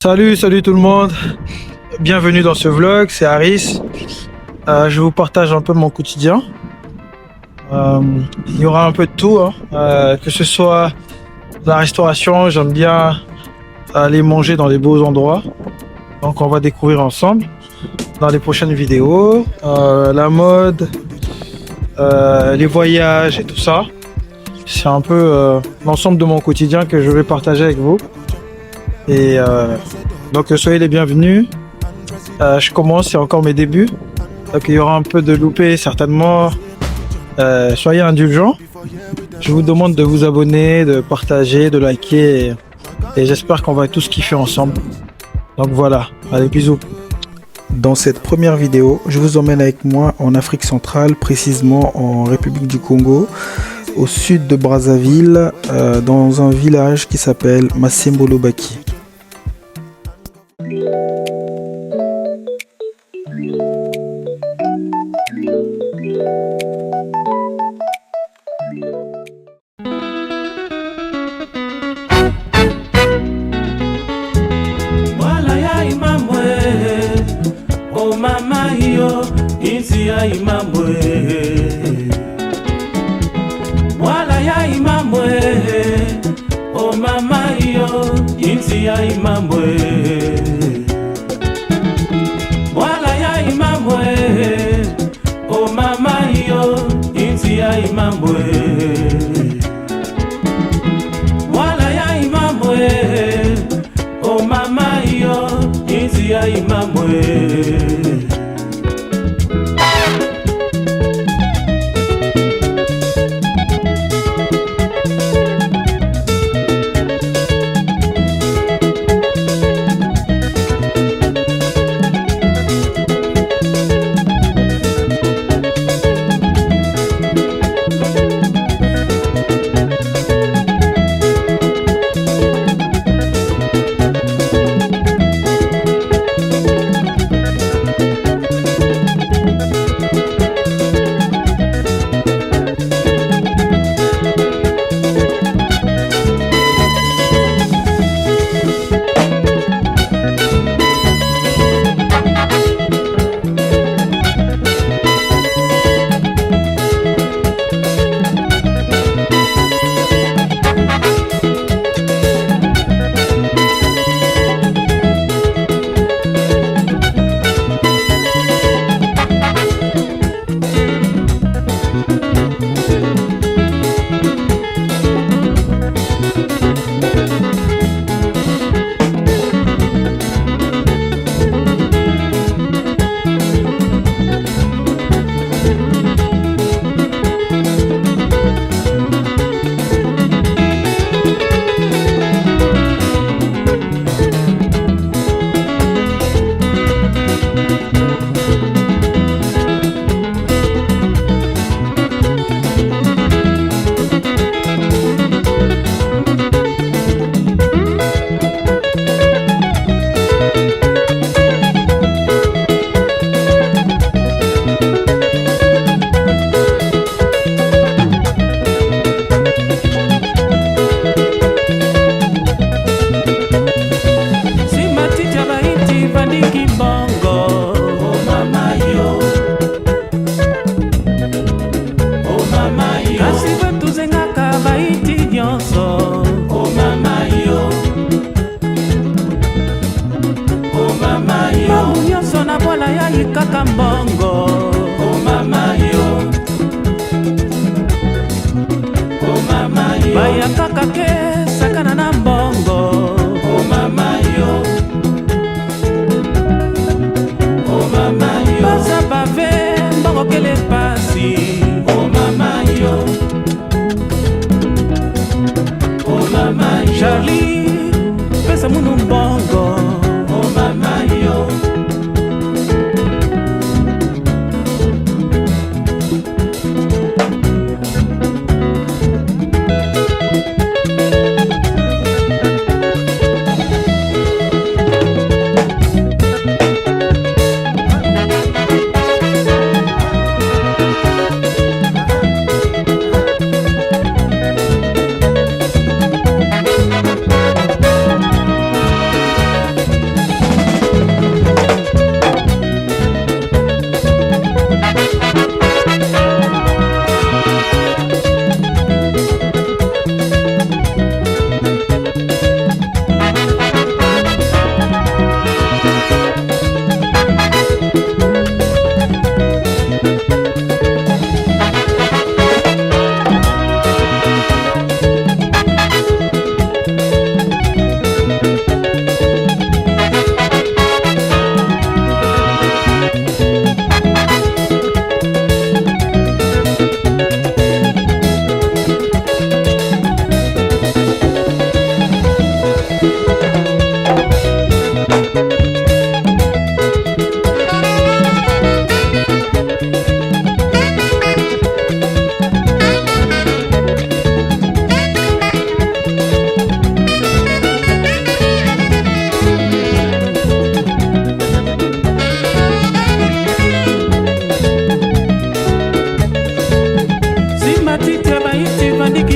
Salut tout le monde. Bienvenue dans ce vlog, c'est Harris. Je vous partage un peu mon quotidien. Il y aura un peu de tout, que ce soit la restauration, j'aime bien aller manger dans les beaux endroits. Donc on va découvrir ensemble dans les prochaines vidéos. La mode, les voyages et tout ça. C'est un peu l'ensemble de mon quotidien que je vais partager avec vous. Et donc soyez les bienvenus. Je commence, c'est encore mes débuts. Donc il y aura un peu de loupé certainement. Soyez indulgents. Je vous demande de vous abonner, de partager, de liker. Et j'espère qu'on va tous kiffer ensemble. Donc voilà, allez bisous. Dans cette première vidéo, je vous emmène avec moi en Afrique centrale, précisément en République du Congo, au sud de Brazzaville, dans un village qui s'appelle Masembolobaki.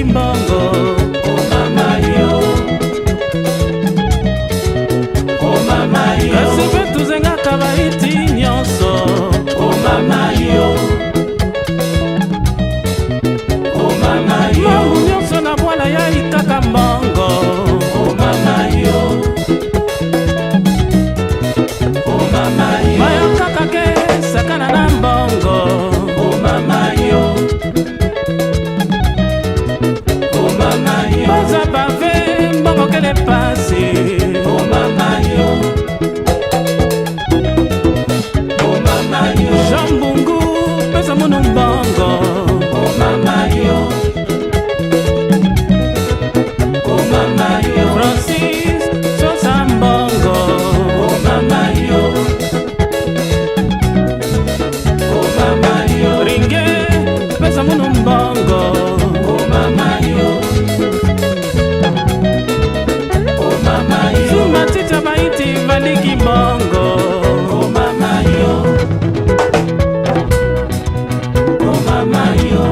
baliki mbongo. Oh mama yo, oh mama yo, kasi mpe tozengaka baiti nyonso. Oh mama yo, oh mama yo, mamu nyonso na bwala yai kaka mbongo. Oh mama yo, oh mama yo, maya kaka ke sakana na mbongo. Oh mama yo, oh mama yo, baza bave mbongo kele pasi. Oh mama yo, oh mama yo, jambungu pesa munu mbongo. Oh mama yo, oh mama yo, Francis sosa mbongo. Oh mama yo, oh mama yo, ringe pesa munu mbongo. Oh mama yo, oh mama yo, sumatita baiti valiki mbongo. Oh mama yo, oh mama yo,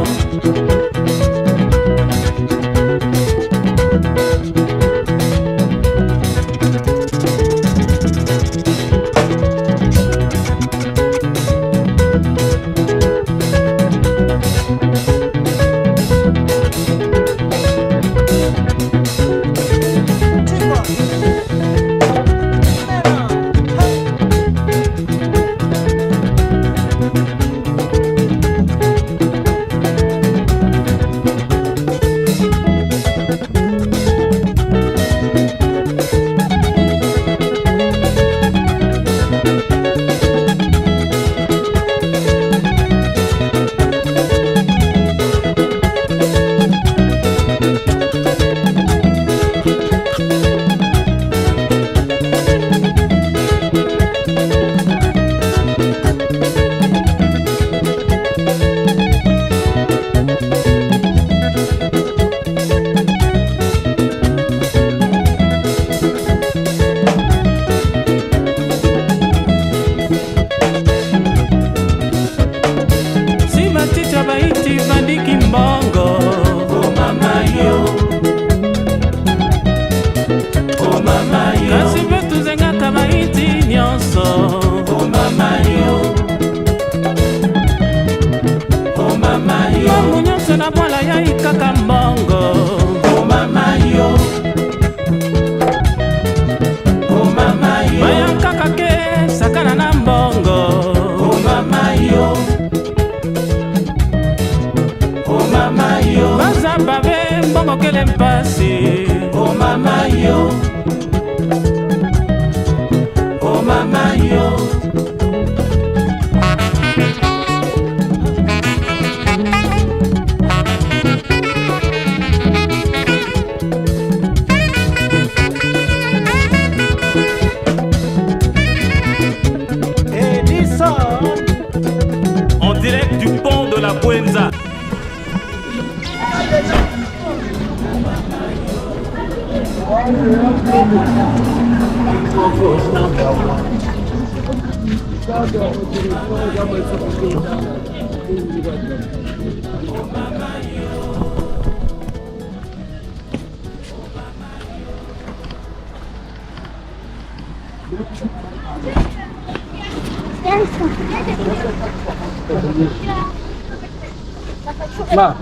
simatita baiti valiki mbongo. Oh mama yo, oh mama yo, kasi mpe tozengaka baiti nyonso. Oh mama yo, oh mama yo, mamu nyonso na bwala yai kaka mbongo. Oh mama yo, oh mama yo, maya kaka ke sakana na mbongo. Oh mama yo, oh mama yo, baza bave mbongo kele mpasi. Oh mama yo, oh mama yo, en direct du pont de la Buenza. Ma,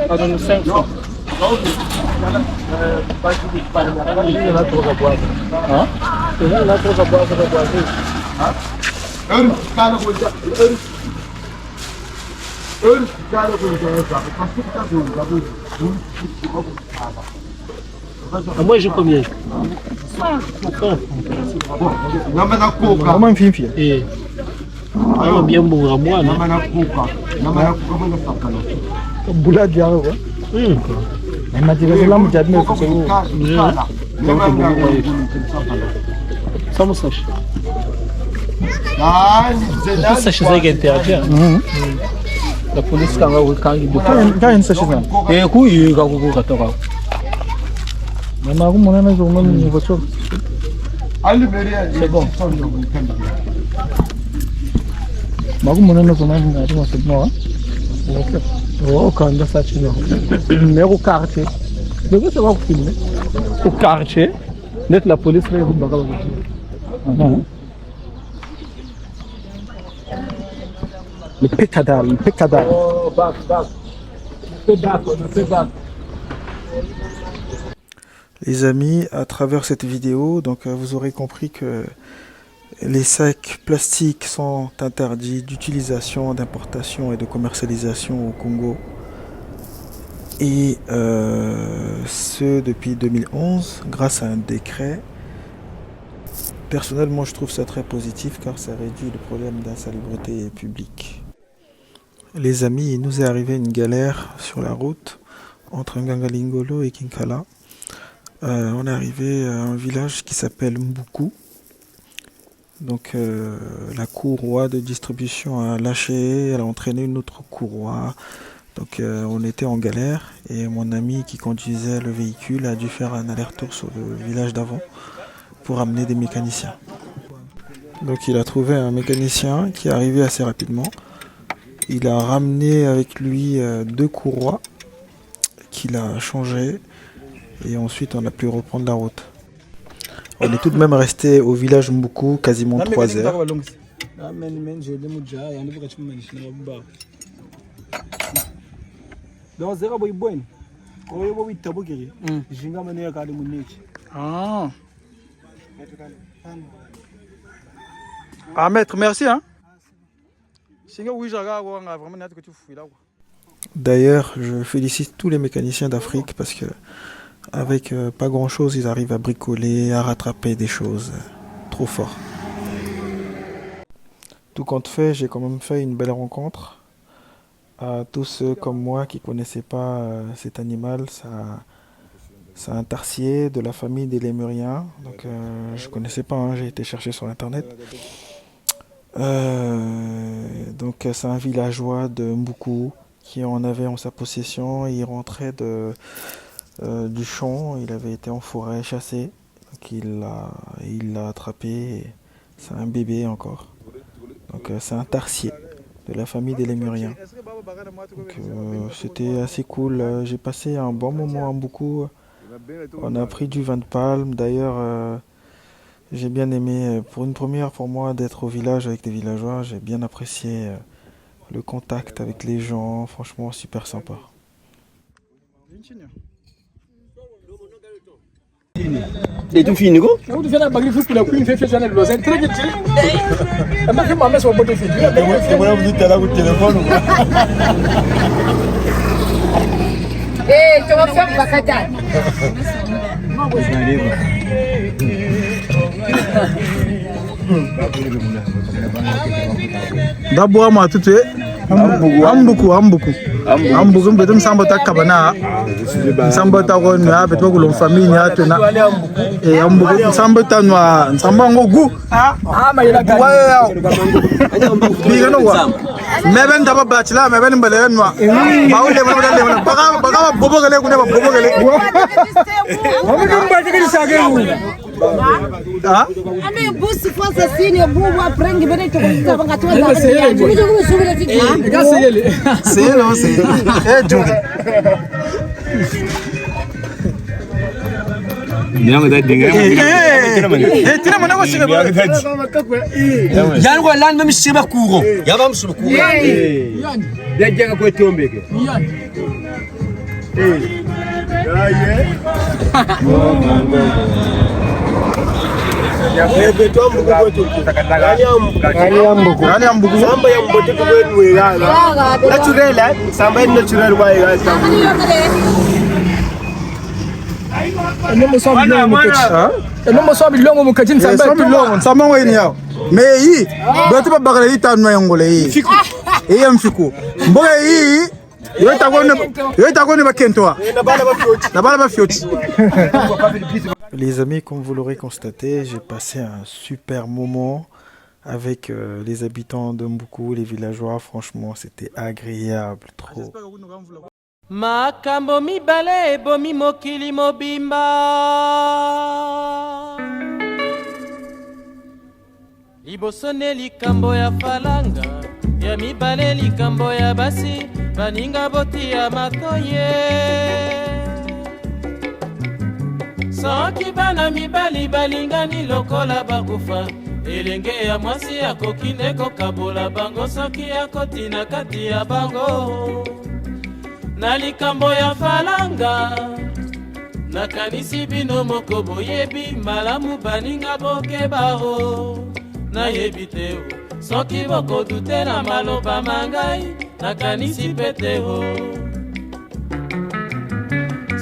pagano 500. Ha? Kaya na troca boa sa boa. Ha? Kala ko ja. Kala ko ja. Moi je combien? Nama na coca. Kama mfimfia. Eh. Ayo bien bon moi. Nama na coca. Nama na coca mo na sakana. Bula diao ko. Mati ko lang jad mo ko. Samo sash. Ah, Sash zai interdit. La police kanga ukangi buka. Kain sa siya. Eh ku yi ga ku ka to ka. Mama ko muna na zo man ni bocho. c'est bon. Magu muna na zo man na mo sa mo. Okay. Oh, quand ça tu non. Mais au quartier. Mais vous savez filmer. Au quartier, net la police là vous bagarre. Le pécadal, le pécadal. Oh, back. Les amis, à travers cette vidéo, donc vous aurez compris que les sacs plastiques sont interdits d'utilisation, d'importation et de commercialisation au Congo. Et ce depuis 2011, grâce à un décret. Personnellement, je trouve ça très positif car ça réduit le problème d'insalubrité publique. Les amis, il nous est arrivé une galère sur la route entre Ngangalingolo et Kinkala. On est arrivé à un village qui s'appelle Mbuku. Donc la courroie de distribution a lâché, elle a entraîné une autre courroie. Donc on était en galère et mon ami qui conduisait le véhicule a dû faire un aller-retour sur le village d'avant pour amener des mécaniciens. Donc il a trouvé un mécanicien qui est arrivé assez rapidement. Il a ramené avec lui 2 courroies qu'il a changées et ensuite on a pu reprendre la route. On est tout de même resté au village Mbuku quasiment 3 heures. Ah maître, merci hein. D'ailleurs, je félicite tous les mécaniciens d'Afrique parce que avec pas grand chose, ils arrivent à bricoler, à rattraper des choses trop fort. Tout compte fait, j'ai quand même fait une belle rencontre. À tous ceux comme moi qui connaissaient pas cet animal, c'est un tarsier de la famille des lémuriens. Donc je connaissais pas, hein, j'ai été chercher sur internet. Donc c'est un villageois de Mbuku qui en avait en sa possession. Il rentrait du champ, il avait été en forêt chassé, donc il l'a attrapé. C'est un bébé encore. Donc c'est un tarsier de la famille des lémuriens. Donc c'était assez cool. J'ai passé un bon moment à Mbuku. On a pris du vin de palme. D'ailleurs j'ai bien aimé, pour une première pour moi, d'être au village avec des villageois. J'ai bien apprécié le contact avec les gens. Franchement, super sympa. Et tout fini, go? Tu fais la baguette pour la queen, fait Chanel Los Angeles. Très vite. Elle m'a fait ma messe sur le bout de fil. Tu vois, vous dites là, vous téléphone. Eh, tu vas faire Bakata. D'abord moi tout est Ambuku mbetum sambota kabana sambota ko nya beto ko lon famille nya tena e Ambuku sambota noa sambango gu mayela ga biga no wa meben daba bachelor meben mbele noa bawle mbele baga bobo gele ku ne bobo gele Ambuku mbati sage ah Ame busi fosa sine bubu aprengi bene to kuita banga to da. Ni jo ku subira tiki. c'est non c'est eh Joe Bilang tadi dengar. tira mana ko sibe Jangan kau lan mesti sebab kuro. Ya bang sebab kuro. Dia jangan kau tiombe ke. Ya beto Ambuku kwetu. Gani Ambuku Samba ya mbote kwetu wegala. Natural, samba ni natural kwa wegala. Sama ngweni yao me yi dotu ba bagala yi tanu yangole yi yi mfiku mboga yi yo ta ko ne bakentwa na bala ba fioti. Les amis, comme vous l'aurez constaté, j'ai passé un super moment avec les habitants de Mbuku, les villageois. Franchement, c'était agréable, trop. Makambo mibale bomi mokili mobimba Libosone likambo ya falanga Ya mibale likambo ya basi baninga botia matoye soki bana mibali balingani lokola bakufa elenge ya mwasi akoki nde kokabola bango soki akoti na kati ya bango na likambo ya falanga nakanisi bino moko boyebi malamu baninga bokeba o nayebi te o soki bokodute na maloba mangai nakanisi pete o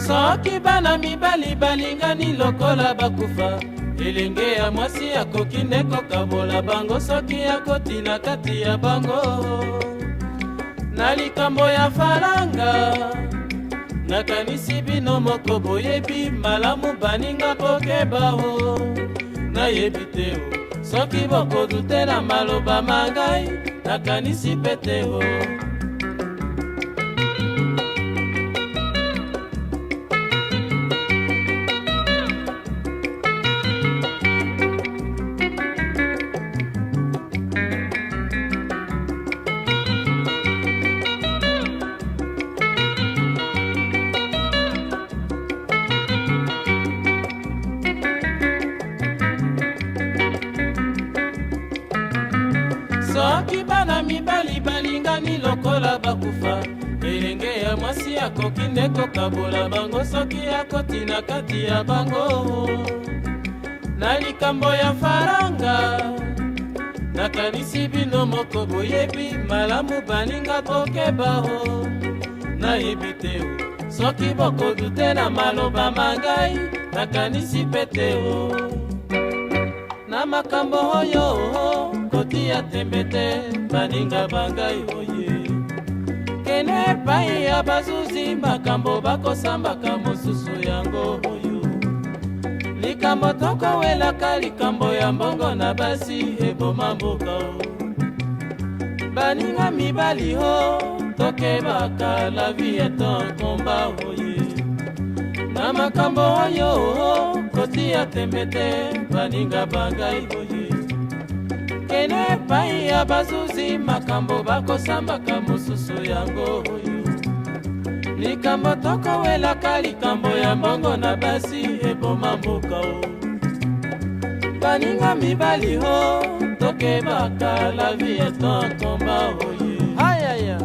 soki bana mibali balingani lokola bakufa elenge ya mwasi akoki nde kokabola bango soki akoti na kati ya bango na likambo ya falanga nakanisi bino moko boyebi malamu baninga bokeba o nayebi te o soki bokodute na maloba mangai nakanisi pete o soki bana mibali balingani lokola bakufa elenge ya mwasi akoki nde kokabola bango soki akoti na kati ya bango na likambo ya faranga nakanisi bino moko boyebi malamu baninga bokeba o nayebi te o soki bokodute na maloba mangai nakanisi pete o na makambo oyo kotia tembe te baninga bangai oye kene epai ya bazuzi makambo bakosambaka mosusu yango oyo likambo tokowelaka likambo ya mbongo na basi eboma mboka o baninga mibali o tokebaka la vie est un combat oye na makambo oyo kotia tembe te baninga bangai oye kene epai ya bazuzi makambo bakosambaka mosusu yango oyo likambo tokowelaka likambo ya mbongo na basi eboma mboka o baninga mibali o tokebaka la vie est un combat oye ayaya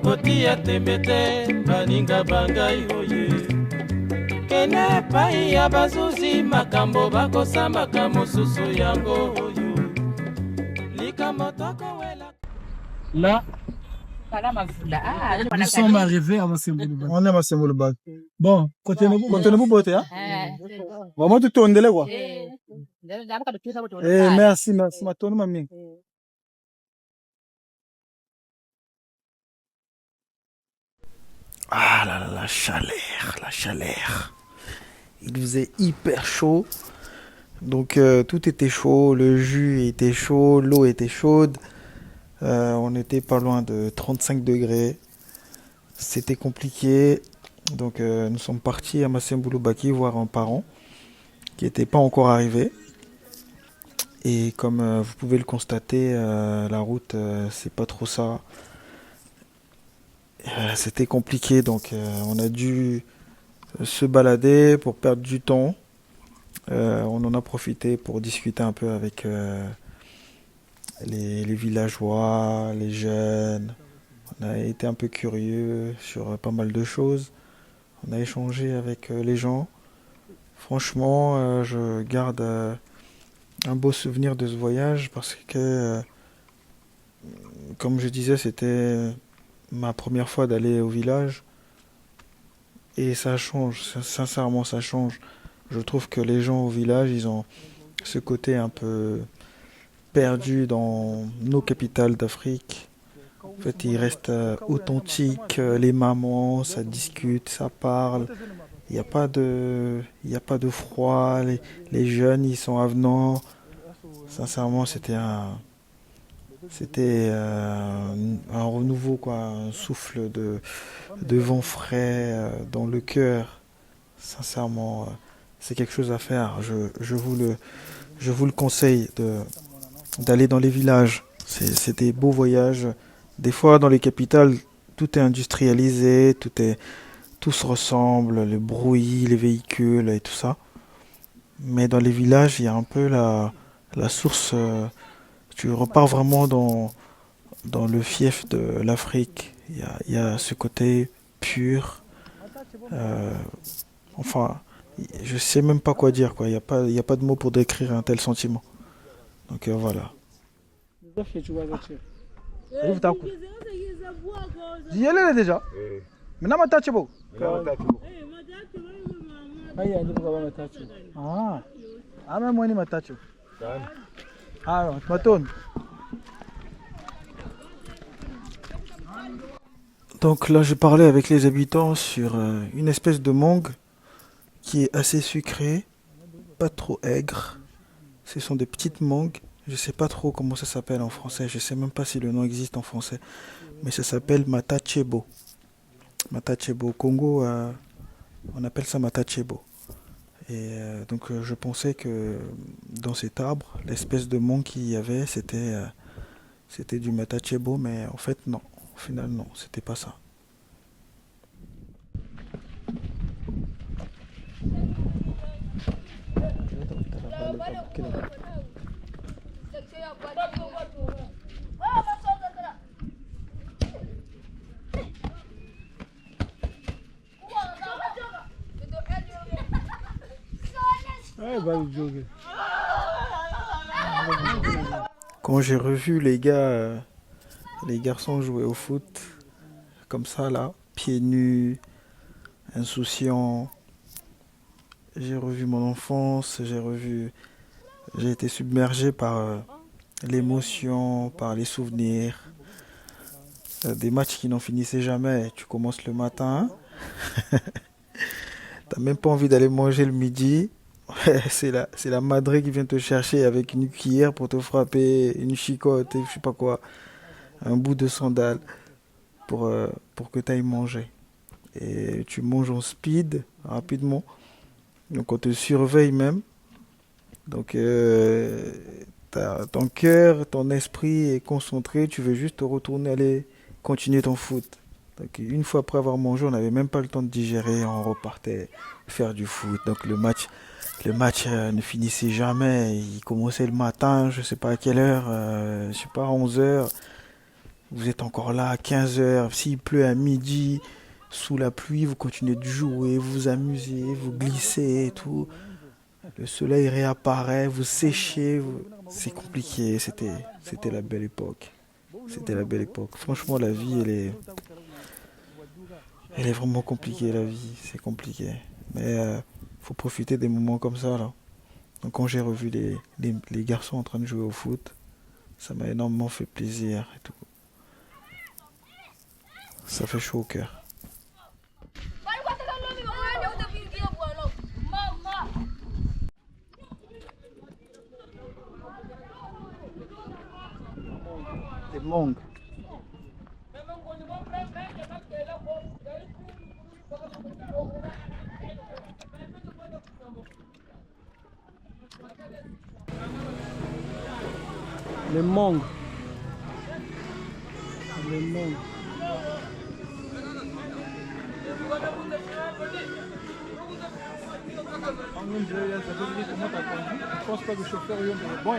kotia tembe te baninga bangai oye kene epai ya bazuzi makambo bakosambaka mosusu yango oyo likambo tokowela Là, nous sommes arrivés à Massemboulou. On est à Massemboulou. Bon, Continuez-vous beauté, hein? Vraiment tout tourne de quoi? Merci, ma tourne, mamie. Ah là là, la chaleur, la chaleur. Il faisait hyper chaud. Donc tout était chaud, le jus était chaud, l'eau était chaude. On était pas loin de 35 degrés. C'était compliqué. Donc nous sommes partis à Masembouloubaki voir un parent qui n'était pas encore arrivé. Et comme vous pouvez le constater, la route, c'est pas trop ça. C'était compliqué, donc on a dû se balader pour perdre du temps. On en a profité pour discuter un peu avec les villageois, les jeunes. On a été un peu curieux sur pas mal de choses. On a échangé avec les gens. Franchement, je garde un beau souvenir de ce voyage parce que, comme je disais, c'était ma première fois d'aller au village. Et ça change, sincèrement ça change. Je trouve que les gens au village, ils ont ce côté un peu perdu dans nos capitales d'Afrique. En fait, ils restent authentiques, les mamans, ça discute, ça parle. Il n'y a pas de froid, les jeunes, ils sont avenants. Sincèrement, c'était un renouveau, quoi, un souffle de vent frais dans le cœur. Sincèrement, c'est quelque chose à faire. Je vous le conseille d'aller dans les villages. C'est des beaux voyages. Des fois, dans les capitales, tout est industrialisé, tout se ressemble, le bruit, les véhicules et tout ça. Mais dans les villages, il y a un peu la source. Tu repars vraiment dans le fief de l'Afrique. Il y a ce côté pur. euh, enfin, je sais même pas quoi dire, quoi. Il y a pas de mots pour décrire un tel sentiment. Donc voilà. J'y allais là déjà. Maintenant, ma tâche est beau. Ah, ah, mais moi, ma tâche. Ah, non, tu m'attends. Donc là, je parlais avec les habitants sur une espèce de mangue qui est assez sucrée, pas trop aigre. Ce sont des petites mangues. Je sais pas trop comment ça s'appelle en français. Je sais même pas si le nom existe en français. Mais ça s'appelle matachebo. Matachebo. Au Congo, on appelle ça matachebo. Et donc je pensais que dans cet arbre, l'espèce de mangue qu'il y avait, c'était du matachebo, mais en fait non. Au final non, c'était pas ça. Quand j'ai revu les garçons jouer au foot, comme ça là, pieds nus, insouciants, j'ai revu mon enfance, j'ai été submergé par l'émotion, par les souvenirs, des matchs qui n'en finissaient jamais. Tu commences le matin, t'as même pas envie d'aller manger le midi. C'est la madré qui vient te chercher avec une cuillère pour te frapper, une chicotte et je sais pas quoi, un bout de sandale pour que tu ailles manger. Et tu manges en speed, rapidement. Donc on te surveille même. Donc ton cœur, ton esprit est concentré, tu veux juste te retourner, aller continuer ton foot. Donc une fois après avoir mangé, on n'avait même pas le temps de digérer, on repartait faire du foot. Donc le match ne finissait jamais, il commençait le matin, je sais pas à quelle heure, je sais pas, 11 heures. Vous êtes encore là à 15 heures, s'il pleut à midi, sous la pluie, vous continuez de jouer, vous vous amusez, vous glissez et tout. Le soleil réapparaît, vous séchez, c'est compliqué, c'était la belle époque. C'était la belle époque. Franchement, la vie, elle est vraiment compliquée, la vie, c'est compliqué. Mais faut profiter des moments comme ça, là. Donc quand j'ai revu les garçons en train de jouer au foot, ça m'a énormément fait plaisir et tout. Ça fait chaud au cœur. Les mangues. Les mangues. Les mangues. Je pense pas que le chauffeur est bon.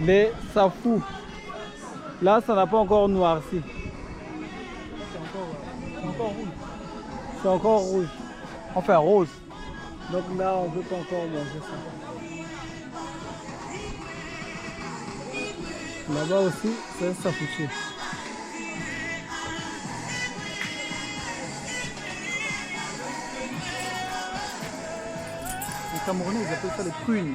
Mais ça fout. Là, ça n'a pas encore noirci. C'est encore rouge. Enfin rose. Donc là, on ne peut pas encore manger ça. Là-bas aussi, c'est un safoutier. Les Camerounais, ils appellent ça les prunes.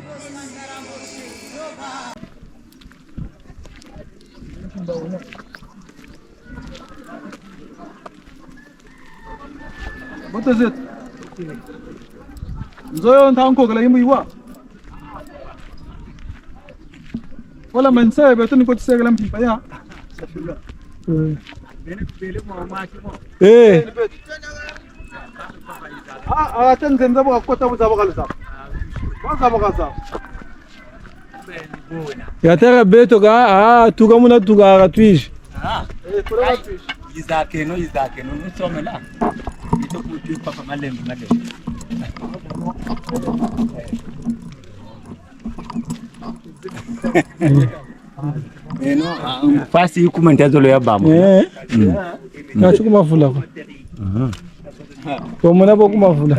What is it? Nzoyo ntanko kala yimbu iwa. Wala mansa beto ni ko tsegala mpipa ya. Eh. Ah, tenzenza bo akota buzaba kalisa. Bazaba kalisa. Ya tera beto ga tuga muna tuga ratwij. Izake no nsomela. Ito kutu papa malembu malembu. Fasi kumentezolo ya bamu. Na chukuma fula ko. Ko mona bo kuma fula.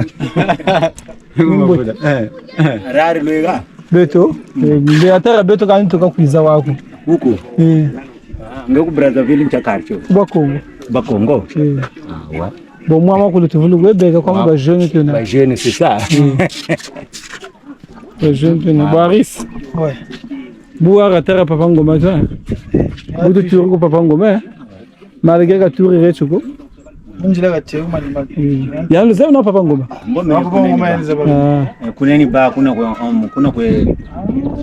Rari loega. Beto, ndio atara beto kani toka kuiza wako. Huko. Ngoko Brazzaville nchakarcho. Bakongo. Wa. Bon moi moi ko tuvulu webeka kwa ba jeune tena. Ba jeune c'est ça. Ba jeune tena Baris. Ouais. Buara tera papa ngoma ça. Butu turu papa ngoma. Malgré ka turu rechuko. Munjila ka teu mali. Ya lo na papa ngoma. Papa ngoma yanza ba. Kuneni ba kuna kwe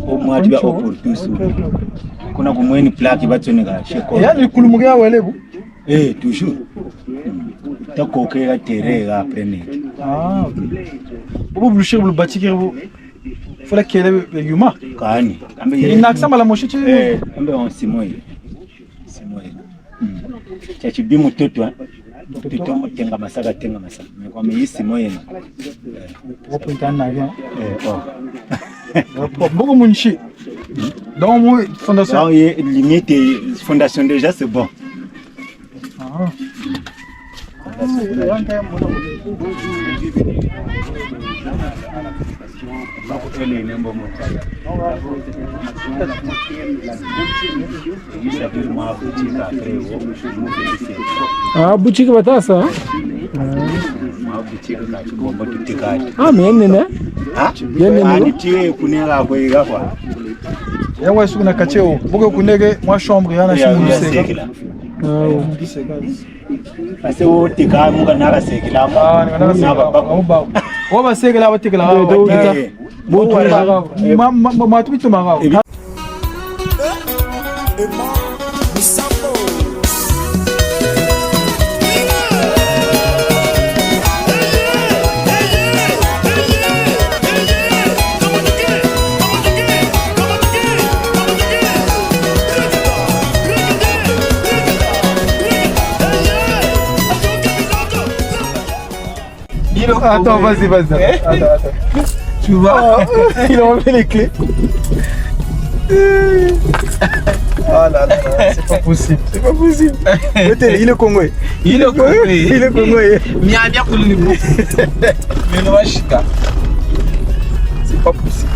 omwati ba opportunity. Kuna kumweni plaque batsoneka sheko. Yani kulumuga welebu. Toujours. Takokera terega après. Ah, OK. Bobo blucher bulu batikere bo. Fola kele yuma. Kani. Inaksama la moshi tu. Ambe on simoye. Chachi bimu toto Toto tenga masaka. Kwa meisi moye. Wopo intana ya. Beaucoup munchi. Dans mon fondation. Limite fondation déjà c'est bon. Boutique batasa. Menene? Tie kunela kwa igakwa. Yawa sukuna kacheo. Bogo kunege mwa chambre yana shimuliseka. Ase wo tika munga naka sekela ba. Oba sekela batikela. Ma tu bitumara. Attends, vas-y. Attends. Tu vois, il a enlevé les clés. là là, c'est pas possible. C'est pas possible. Il est Congolais. Il est Congolais. Il est Congolais. C'est pas possible.